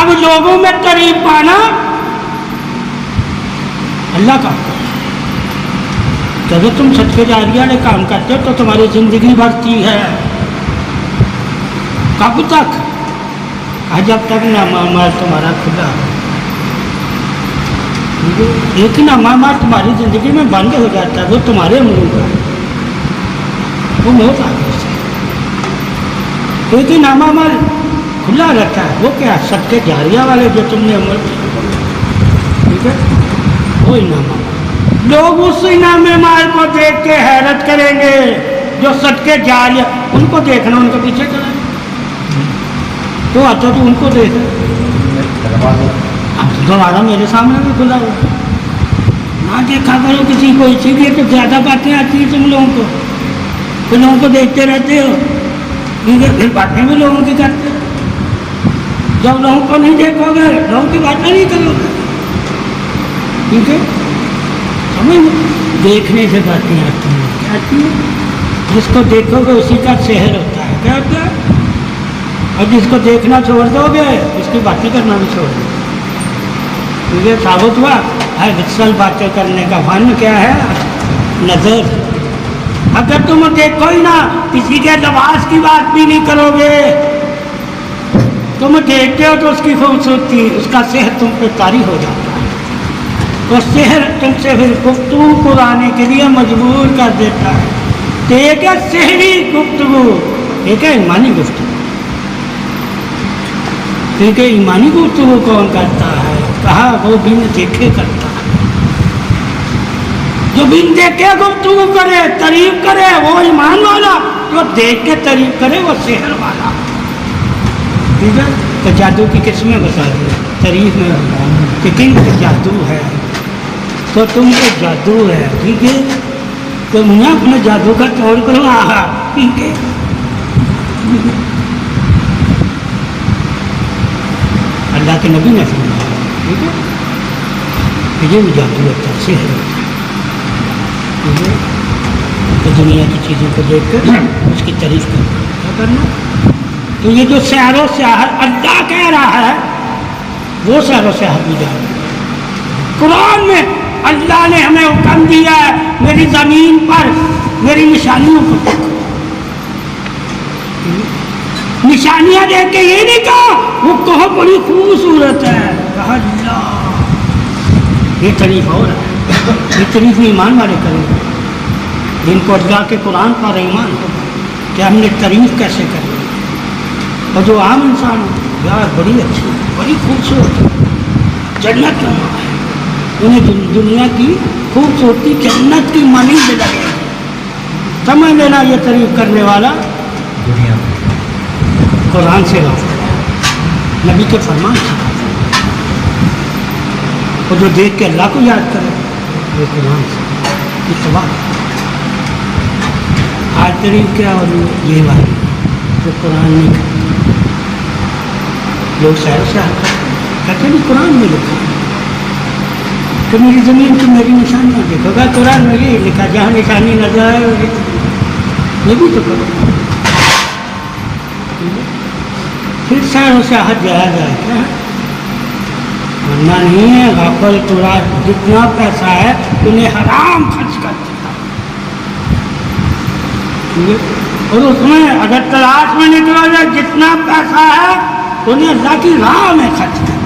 اب لوگوں میں قریب پانا اللہ کا جب تم صدقے جاریہ والے کام کرتے ہو تو تمہاری زندگی بڑھتی ہے. کب تک؟ جب تک نامہ مال تمہارا کھلا ہے. ایک ہی نامہ مال تمہاری زندگی میں بند ہو جاتا ہے، وہ تمہارے منہ کا وہ موت آ گئی سے. ایک ہی نامہ مال کھلا رہتا ہے، وہ کیا؟ صدقے جاریہ والے جو تم نے عمل کیا. ٹھیک ہے، وہ انعام. لوگ اس انعام مال کو دیکھ کے حیرت کریں گے جو صدقے جاریہ، ان کو دیکھنا، ان کے پیچھے چلیں. تو آتا تو ان کو دیکھ، اب دوبارہ میرے سامنے بھی کھلا ہوا. نہ دیکھا کرو کسی کو، اسی لیے تو زیادہ باتیں آتی ہیں تم لوگوں کو. تو لوگوں کو دیکھتے رہتے ہو، کیونکہ پھر باتیں بھی لوگوں کی کرتے ہو. جب لوگوں کو نہیں دیکھو گے لوگوں کی باتیں نہیں کرو گے. ٹھیک ہے، سمجھ، دیکھنے سے باتیں آتی ہیں. کیا آتی ہیں؟ جس کو دیکھو گے اسی کا سحر ہوتا ہے. کیا ہوتا ہے؟ اور جس کو دیکھنا چھوڑ دو گے اس کی باتیں کرنا بھی چھوڑ دو. یہ ثابت ہوا ہے اصل باتیں کرنے کا فن کیا ہے؟ نظر. اگر تم دیکھو ہی نہ، کسی کے لباس کی بات بھی نہیں کرو گے، تم دیکھتے ہو تو اس کی خوبصورتی، اس کا سحر تم پہ طاری ہو جاتا ہے. تو سحر تم سے پھر گفتگو پرانے کے لیے مجبور کر دیتا ہے. تو ایک ہے سحری گفتگو، ایک ہے ایمانی گفتگو. کیونکہ ایمانی گفتگو کون کرتا ہے؟ کہا وہ بن دیکھے کرتا ہے. جو بن دیکھے گفتگو کرے، تعریف کرے، وہ ایمان والا. جو دیکھ کے تعریف کرے وہ سحر والا. ٹھیک ہے، تو جادو کی قسمیں بتا دیں. تعریف میں کہ کن کو جادو ہے، تو تم کو جادو ہے. ٹھیک ہے، تو میں اپنے جادو کا توڑ کروں. آہا، ٹھیک ہے. اللہ کے نبی نے فرمایا. ٹھیک ہے، یہ بھی جادو ہوتا ہے، سحر ہوتا ہے. ٹھیک ہے، تو دنیا کی چیزوں کو دیکھ کر اس کی تعریف کرنا. کیا کرنا؟ تو یہ جو سحر و سیاحت اللہ کہہ رہا ہے، وہ سحر و سیاحت بھی جا رہا ہے. قرآن میں اللہ نے ہمیں حکم دیا ہے میری زمین پر میری نشانیوں کو دیکھو. نشانیاں دیکھ کے یہ نہیں کہا وہ کہو بڑی خوبصورت ہے، کہا اللہ یہ تعریف ہو رہا ہے. یہ تعریف ایمان والے کریں گے جن کو اللہ کے قرآن پر ایمان ہو کہ ہم نے تعریف کیسے کریں. اور جو عام انسان ہو، یار بڑی اچھی ہے، بڑی خوبصورت ہے، جنت میں ہے، انہیں دنیا کی خوبصورتی جنت کی مانند لگے. سمجھ لینا یہ تعریف کرنے والا دنیا قرآن سے رابطہ ہے، نبی کے فرمان سے رابطہ ہے. اور جو دیکھ کے اللہ کو یاد کرے وہ قرآن سے اتباع. آج تعریف کیا ہو رہی ہے؟ یہ والی جو قرآن نہیں کرتے. لوگ سیر سے کہتے ہیں قرآن میں لکھا ہے کہ میری زمین کی میری نشانیاں دیکھو گا. قرآن میں یہ لکھا جہاں نشانی نظر آئے یہ بھی تو کرو. پھر سیر و سیاحت جایا جائے کیا ہے؟ ورنہ نہیں ہے. غافل تورا جتنا پیسہ ہے انہیں حرام خرچ کر دیا. اور اس میں اگر تلاش میں نکلا جائے جتنا پیسہ ہے انہیں اللہ کی راہ میں خرچ کر دیا.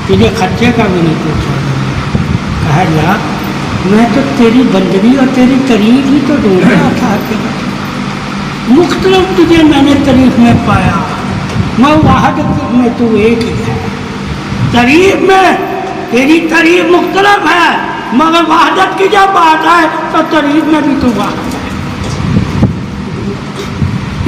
تجھے خرچے کا بھی نہیں پوچھا. کہا جا میں تو تیری بندگی اور تیری تعریف ہی تو ڈھونڈ رہا تھا کہ مختلف تجھے میں نے تعریف میں پایا. میں وحدت میں تو ایک ہی ہے. تعریف میں تیری تعریف مختلف ہے مگر وحدت کی جب بات ہے تو تعریف میں بھی تو وحدت ہے.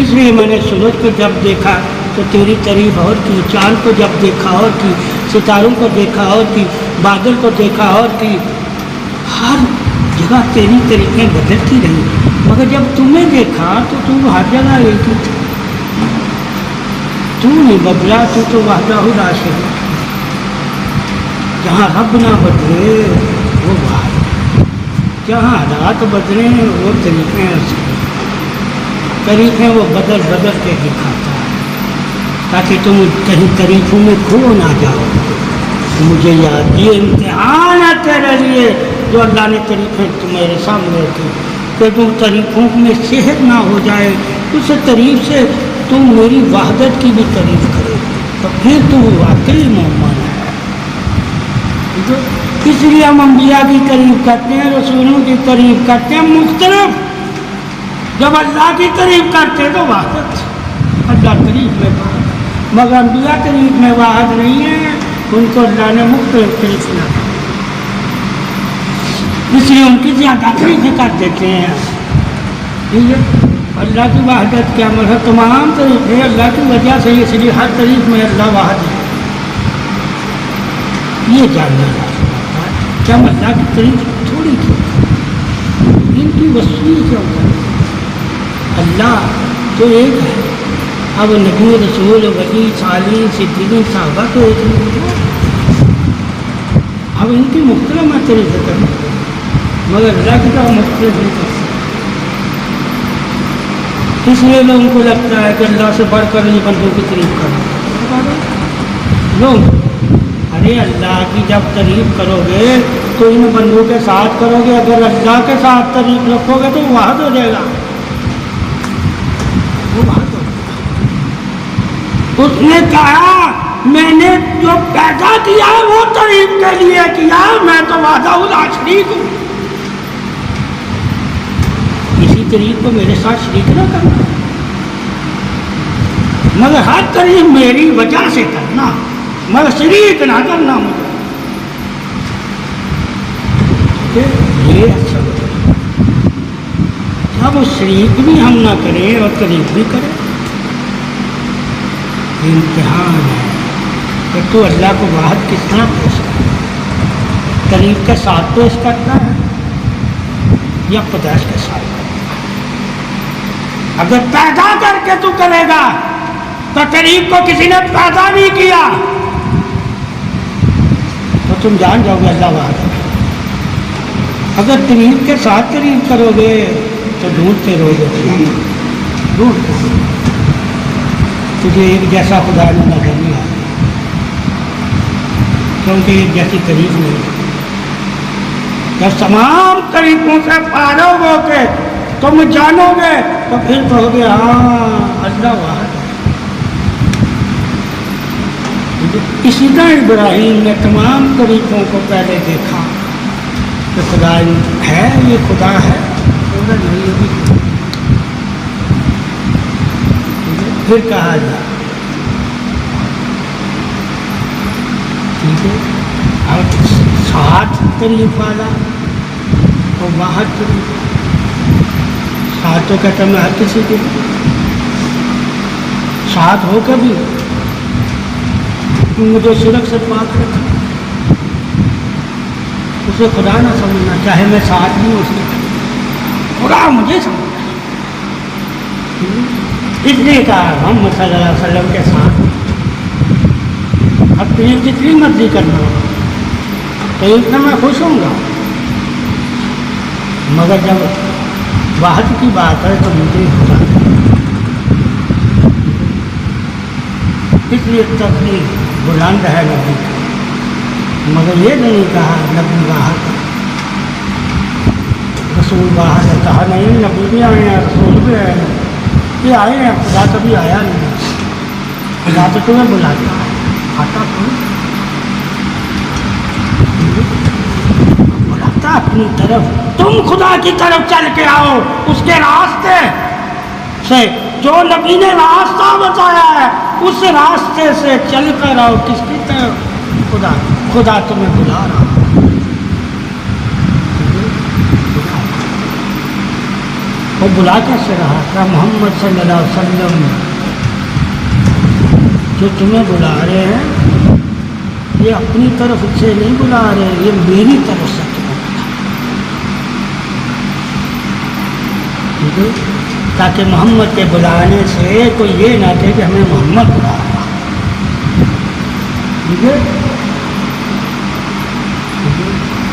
اس لیے میں نے سورج کو جب دیکھا تو تیری تعریف اور کی، چاند کو جب دیکھا اور کی، ستاروں کو دیکھا اور کی، بادل کو دیکھا اور کی. ہر جگہ تیری طریقیں بدلتی رہی مگر جب تمہیں دیکھا تو تم ہر جگہ ایک ہی تھا. تو نہیں بدلا، تو وحدہ لا شریک ہے. جہاں رب نہ بدلے وہ باہر، جہاں حالات بدلے وہ طریقے طریقے وہ بدل بدل کے دکھاتا ہے. تاکہ تم کہیں تعریفوں میں کھو نہ جاؤ. مجھے یاد یہ امتحان ہے تیرے لیے جو اللہ نے تعریفیں تمہارے سامنے رکھی کہ تم تعریفوں میں صحت نہ ہو جائے. اس تعریف سے تم میری وحدت کی بھی تعریف کرے تو پھر تم واقعی مومن ہے. اس لیے ہم انبیاء کی تعریف کرتے ہیں, رسولوں کی تعریف کرتے ہیں مختلف. جب اللہ کی تعریف کرتے ہیں تو وحدت, اللہ تعریف میں واحد, مگر انبیاء تعریف میں واحد نہیں ہے, ان کو اللہ نے مختلف تعریف کیا, اس لیے ان کی زیادہ تعریفیں کر دیتے ہیں. ٹھیک ہے, اللہ کی وحدت کیا مطلب تمام تعریفیں اللہ کی وجہ سے, اس لیے ہر تعریف میں اللہ واحد ہے. یہ جاننا کیا ہم اللہ کی تعریف تھوڑی کی, ان کی وسیع کیا ہوتا ہے. اللہ تو ایک ہے, اب نبی رسول ولی صالح صدیقین صحابہ تو ایک نہیں, اب ان کی مختلف میں تعریفیں کریں مگر اللہ کی طرح مختلف نہیں کر سکتے. اس لیے لوگوں کو لگتا ہے کہ اللہ سے بڑھ کر ان بندوں کی تعریف کرنا. لوگ ارے اللہ کی جب تعریف کرو گے تو ان بندوں کے ساتھ کرو گے, اگر اللہ کے ساتھ تعریف رکھو گے تو وہ واحد ہو جائے گا, وہ واحد ہو جائے گا. اس نے کہا میں نے جو پیدا کیا وہ تعریف کے لیے کیا, میں تو وحدہ لا شریک ہوں. اسی تعریف کو میرے ساتھ شریک نہ کرنا, مگر ہر تعریف میری وجہ سے کرنا, مگر شریک نہ کرنا مجھے. یہ اچھا ہوتا ہے اب شریک بھی ہم نہ کریں اور تعریف بھی کریں. امتحان ہے کہ تو اللہ کو واحد کس طرح پیش کرتا ہے, تعریف کے ساتھ پیش کرتا ہے یا پیدائش کے ساتھ کرتا ہے. اگر پیدا کر کے تو کرے گا تو تعریف کو کسی نے پیدا نہیں کیا تو تم جان جاؤ گے اللہ واحد ہے. اگر تعریف کے ساتھ تعریف کرو گے تو ڈھونڈتے رہو گے, ڈھونڈتے تجھے ایک جیسا خدا نے نظر نہیں آتا, کیونکہ ایک جیسی تعریف نہیں. جب تمام تعریفوں سے فارغ ہو کے تم جانو گے تو پھر کہو گے ہاں اللہ واحد ہے. اسی طرح ابراہیم نے تمام تعریفوں کو پہلے دیکھا کہ خدا ہے, یہ خدا ہے, نہیں یہ بھی. پھر کہا جائے ٹھیک ہے, اب ساتھ تعریف والا اور واحد تعریف, ساتھ تو کہتا میں ہر کسی کے ساتھ ہو کے بھی مجھے شرک سے پاک رکھا, اسے خدا نہ سمجھنا, چاہے میں ساتھ نہیں اس کے, خدا مجھے سمجھنا. اس لیے کہا محمد صلی اللہ علیہ وسلم کے ساتھ اب تجھے جتنی مرضی کرنا ہو تو اتنا میں خوش ہوں گا, مگر جب واحد کی بات ہے تو مجھے خدا. اس لیے تقریر بلند ہے نبی کا, مگر یہ نہیں کہا نبی واحد ہے, رسول واحد ہے, کہا نہیں نبی بھی آئے ہیں رسول بھی آئے ہیں, یہ آئے ہیں, خدا کبھی آیا نہیں, خدا تو تمہیں بلاتا ہے, آتا بلاتا اپنی طرف. تم خدا کی طرف چل کے آؤ, اس کے راستے سے جو نبی نے راستہ بتایا ہے اس راستے سے چل کر آؤ. کس کی طرف؟ خدا. خدا تمہیں بلا رہا. وہ بلا کیسے رہا تھا؟ محمد صلی اللہ علیہ وسلم جو تمہیں بلا رہے ہیں یہ اپنی طرف سے نہیں بلا رہے, یہ میری طرف سے تمہیں بلا رہے, ٹھیک ہے, تاکہ محمد کے بلانے سے کوئی یہ نہ کہے کہ ہمیں محمد بلا رہا. ٹھیک ہے,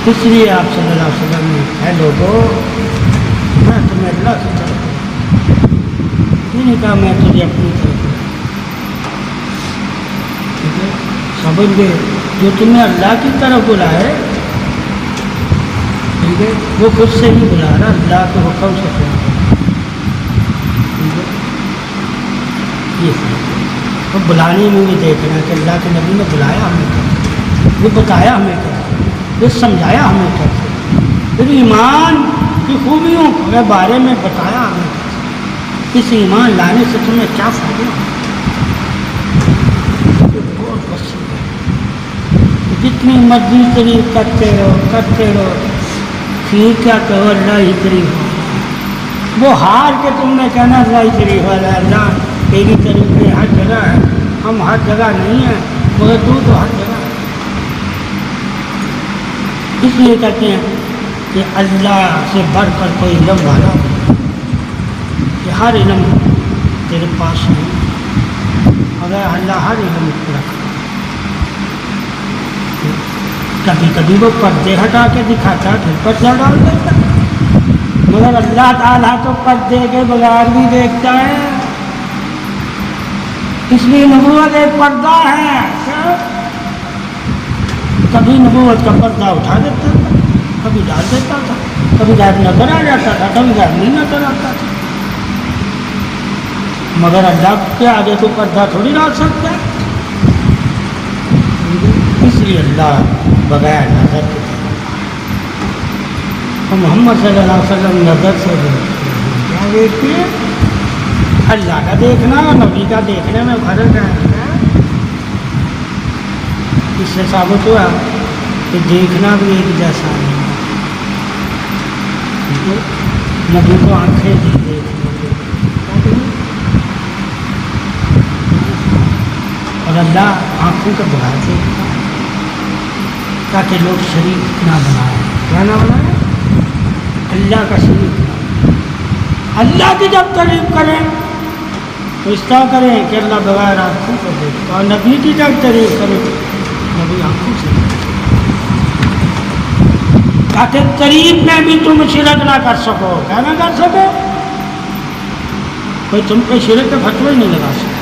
اس لیے آپ صلی اللہ علیہ وسلم نے اے لوگوں میں تمہیں اللہ کی طرف نہیں کہا, میں تجھے اپنی طرف. سمجھ گئے؟ جو تمہیں اللہ کی طرف بلائے، ٹھیک ہے، وہ خود سے ہی بلا رہا، اللہ کے حکم سے ٹھیک ہے، یہ تو بلانے میں بھی دیکھنا کہ اللہ کے نبی نے بلایا ہمیں کیسے، وہ بتایا ہمیں کیسے، وہ سمجھایا ہمیں کیسے، پھر ایمان کی خوبیوں کے بارے میں بتایا ہمیں کیسے، اس ایمان لانے سے تمہیں کیا فائدہ ہے، بہت وسیع ہے، جتنی مرضی قریب کرتے رہو، پھر کیا کہو اللہ ہی قریب ہو، وہ ہار کے تم نے کہنا اللہ ہی قریب والا ہے، اللہ تیری طریق میں ہر جگہ ہے، ہم ہر جگہ نہیں ہیں مگر تو ہر جگہ ہے۔ اس لیے کہتے ہیں کہ اللہ سے بڑھ کر کوئی علم والا ہو، کہ ہر علم تیرے پاس نہیں، مگر اللہ ہر علم کو رکھا، کبھی کبھی وہ پردے ہٹا کے دکھاتا ہے، پھر پردہ ڈال دیتا ہے، مگر اللہ تعالیٰ تو پردے کے بغیر بھی دیکھتا ہے، اس لیے نبوت ایک پردہ ہے، کبھی نبوت کا پردہ اٹھا دیتا تھا، کبھی ڈال دیتا تھا، کبھی غائب نظر آ جاتا تھا، کبھی غائب نہیں نظر آتا تھا، مگر اللہ کے آگے تو پردہ تھوڑی ڈال سکتا ہے، اس لیے اللہ بغیر نظر کے تو محمد صلی اللہ علیہ وسلم نظر سے کیا دیکھتے ہیں، اللہ کا دیکھنا اور نبی کا دیکھنے میں فرق ہے، اس سے ثابت ہوا کہ دیکھنا بھی ایک جیسا نہیں، نبی کو آنکھیں دی دیکھنے کے، اور اللہ آنکھوں کے بغیر دیکھتا ہے تاکہ لوگ شریک نہ بنائیں، کیا نہ بنائیں، اللہ کا شریک نہ، اللہ کی جب تعریف کریں تو اس طرح کریں کہ اللہ بغیر آنکھوں کو دیکھتا، اور نبی کی جب تعریف کریں نبی آنکھوں سے دیکھتا، تاکہ قریب میں بھی تم شرک نہ کر سکو، کیا نہ کر سکو، کوئی تم پہ شرک کے فتوے نہیں لگا سکتا،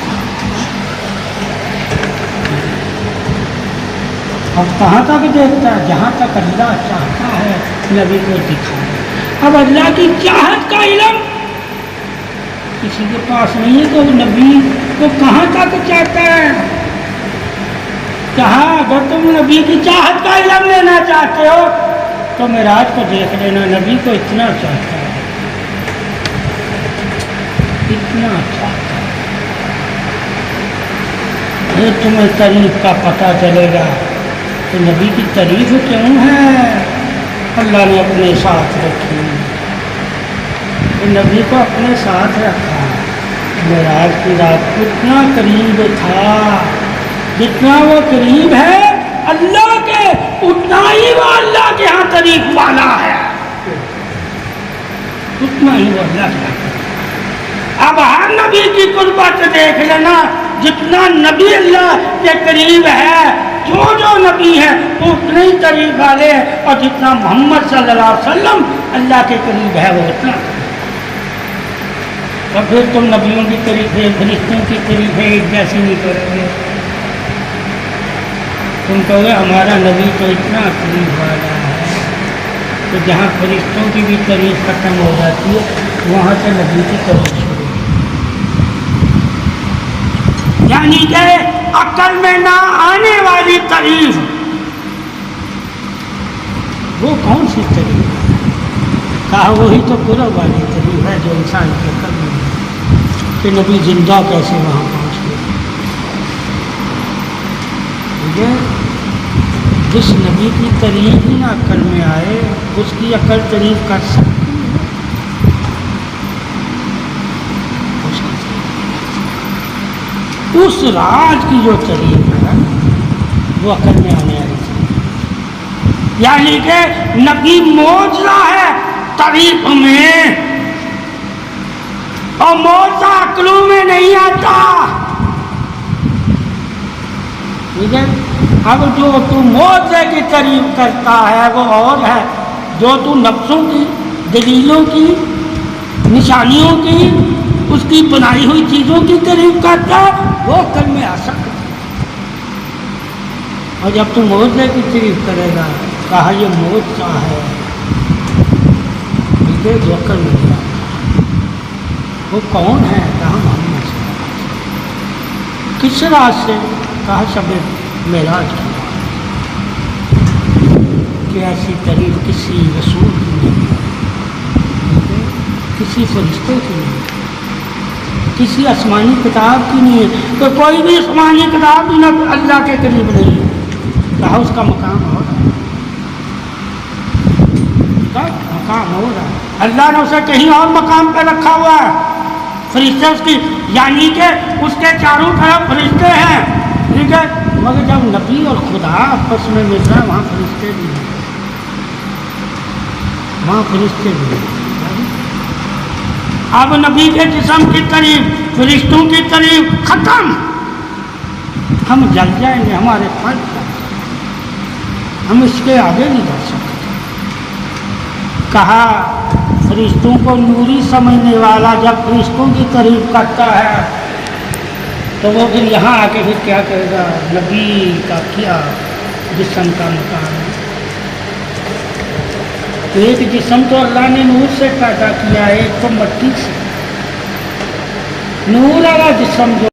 اب کہاں تک دیکھتا ہے، جہاں تک اللہ چاہتا ہے نبی کو دکھائے، اب اللہ کی چاہت کا علم کسی کے پاس نہیں ہے تو نبی کو کہاں تک چاہتا ہے، کہا اگر تم نبی کی چاہت کا علم لینا چاہتے ہو تو معراج کو دیکھ لینا، نبی کو اتنا چاہتا ہے، اتنا چاہتا ہے، تمہیں تعریف کا پتہ چلے گا تو نبی کی تعریف کیوں ہے، اللہ نے اپنے ساتھ رکھی، نبی کو اپنے ساتھ رکھا، معراج کی رات اتنا قریب تھا، جتنا وہ قریب ہے اللہ کے اتنا ہی وہ اللہ کے ہاں تعریف والا ہے، اتنا ہی وہ اللہ کے ہاں۔ اب ہر نبی کی قربت دیکھ لینا، جتنا نبی اللہ کے قریب ہے، جو نبی ہے وہ اتنے ہی قریب والے ہیں، اور جتنا محمد صلی اللہ علیہ وسلم اللہ کے قریب ہے وہ اتنا، اور پھر تم نبیوں کی تعریفیں فرشتوں کی تعریفیں ایک جیسی نہیں کرو گے، تم کہو گے ہمارا نبی تو اتنا قریب والا ہے، تو جہاں فرشتوں کی بھی تعریف ختم ہو جاتی ہے وہاں سے نبی کی تعریف شروع، یعنی کہ عقل میں نہ آنے والی تعریف، وہ کون سی تعریف ہے، کہا وہی تو قرب والی تعریف ہے جو انسان کے عقل میں ہے، کہ نبی زندہ کیسے وہاں پہنچ گئے، ٹھیک ہے، جس نبی کی تعریف ہی نہ عقل میں آئے اس کی عقل تعریف کر سکتی ہے، اس راج کی جو تعریف ہے وہ عقل میں آنے والی چیز، یعنی کہ نبی معجزہ ہے تعریف میں، اور معجزہ عقلوں میں نہیں آتا، ٹھیک ہے، اب جو تو معجزے کی تعریف کرتا ہے وہ اور ہے، جو تو نفسوں کی، دلیلوں کی، نشانیوں کی، اس کی بنائی ہوئی چیزوں کی تعریف کرتا ہے وہ عقل میں آ سکتا ہے، اور جب تو موزے کی تعریف کرے گا کہا یہ موت کا ہے مجھے دھوکہ مل گیا وہ کون ہے کہا محمد صلی اللہ علیہ وسلم کس راز سے کہا شب معراج کی کہ ایسی تعریف کسی رسول کی نہیں ہے کسی فرشتے کی نہیں ہے کسی آسمانی کتاب کی نہیں ہے تو کوئی بھی آسمانی کتاب بھی نہ اللہ کے قریب نہیں ہے کہا اس کا مقام ہو رہا ہے مقام ہو رہا ہے اللہ نے اسے کہیں اور مقام پہ رکھا ہوا ہے فرشتے اس کی یعنی کہ اس کے چاروں طرف فرشتے ہیں ٹھیک ہے مگر جب نبی اور خدا آپس میں مل رہا ہے وہاں فرشتے بھی ہیں وہاں فرشتے بھی ہیں اب نبی کے جسم کی قریب فرشتوں کی قریب ختم ہم جل جائیں گے ہمارے فرض ہم اس کے آگے نہیں جا سکتے کہا فرشتوں کو نوری سمجھنے والا جب فرشتوں کی قریب کرتا ہے تو وہ پھر یہاں آ کے پھر کیا کہے گا نبی کا کیا جسم کا مقام ہے ایک جسم تو اللہ نے نور سے پیدا کیا ہے ایک تو مٹی سے نور والا جسم جو